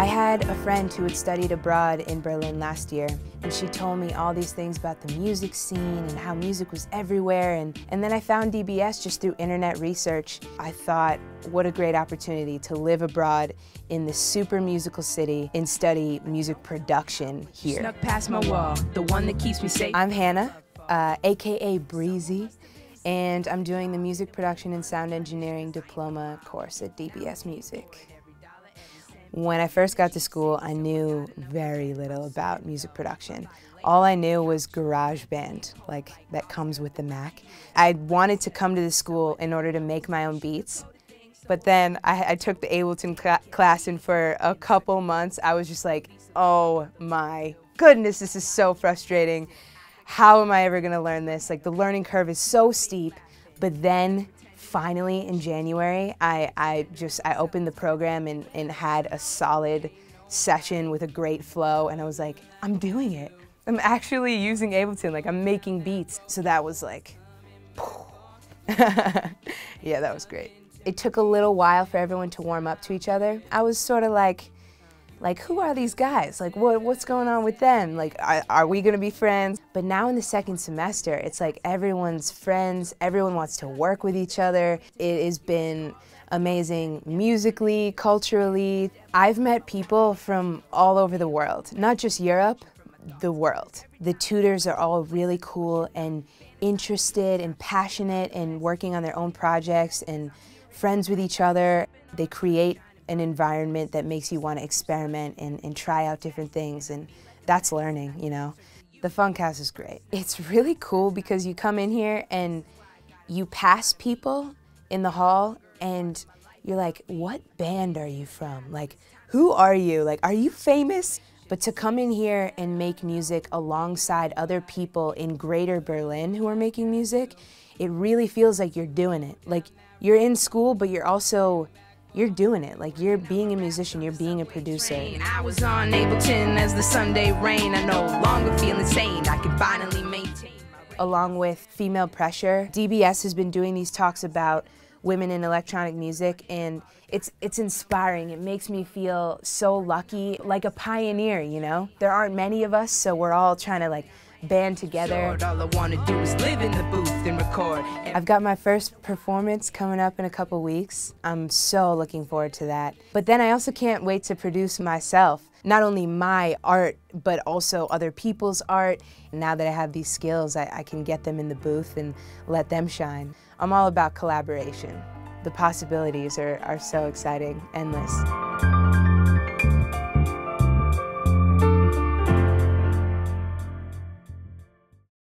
I had a friend who had studied abroad in Berlin last year, and she told me all these things about the music scene and how music was everywhere, and then I found DBS just through internet research. I thought, what a great opportunity to live abroad in this super musical city and study music production here. Snuck past my wall, the one that keeps me safe. I'm Hanna, aka Breezy, and I'm doing the music production and sound engineering diploma course at DBS Music. When I first got to school, I knew very little about music production. All I knew was GarageBand, like that comes with the Mac. I wanted to come to the school in order to make my own beats, but then I took the Ableton class, and for a couple months I was just like, oh my goodness, this is so frustrating. How am I ever gonna learn this? Like, the learning curve is so steep. But then finally in January, I opened the program and had a solid session with a great flow, and I was like, I'm doing it. I'm actually using Ableton, like I'm making beats. So that was like, yeah, that was great. It took a little while for everyone to warm up to each other. I was sort of like who are these guys? Like, what's going on with them? Like, are we gonna be friends? But now in the second semester, it's like everyone's friends, everyone wants to work with each other. It has been amazing musically, culturally. I've met people from all over the world, not just Europe, the world. The tutors are all really cool and interested and passionate and working on their own projects and friends with each other. They create an environment that makes you want to experiment and try out different things, and that's learning, you know. The Funk House is great. It's really cool because you come in here and you pass people in the hall and you're like, what band are you from? Like, who are you? Like, are you famous? But to come in here and make music alongside other people in Greater Berlin who are making music, it really feels like you're doing it. Like, you're in school, but you're doing it. Like, you're being a musician, you're being a producer. I was on Ableton as the Sunday rain. I no longer feel insane. I can finally maintain. Along with Female Pressure, DBS has been doing these talks about women in electronic music, and it's inspiring. It makes me feel so lucky, like a pioneer, you know? There aren't many of us, so we're all trying to like band together. All I want to do is live in the booth and record. I've got my first performance coming up in a couple weeks. I'm so looking forward to that. But then I also can't wait to produce myself. Not only my art, but also other people's art. Now that I have these skills, I can get them in the booth and let them shine. I'm all about collaboration. The possibilities are so exciting, endless.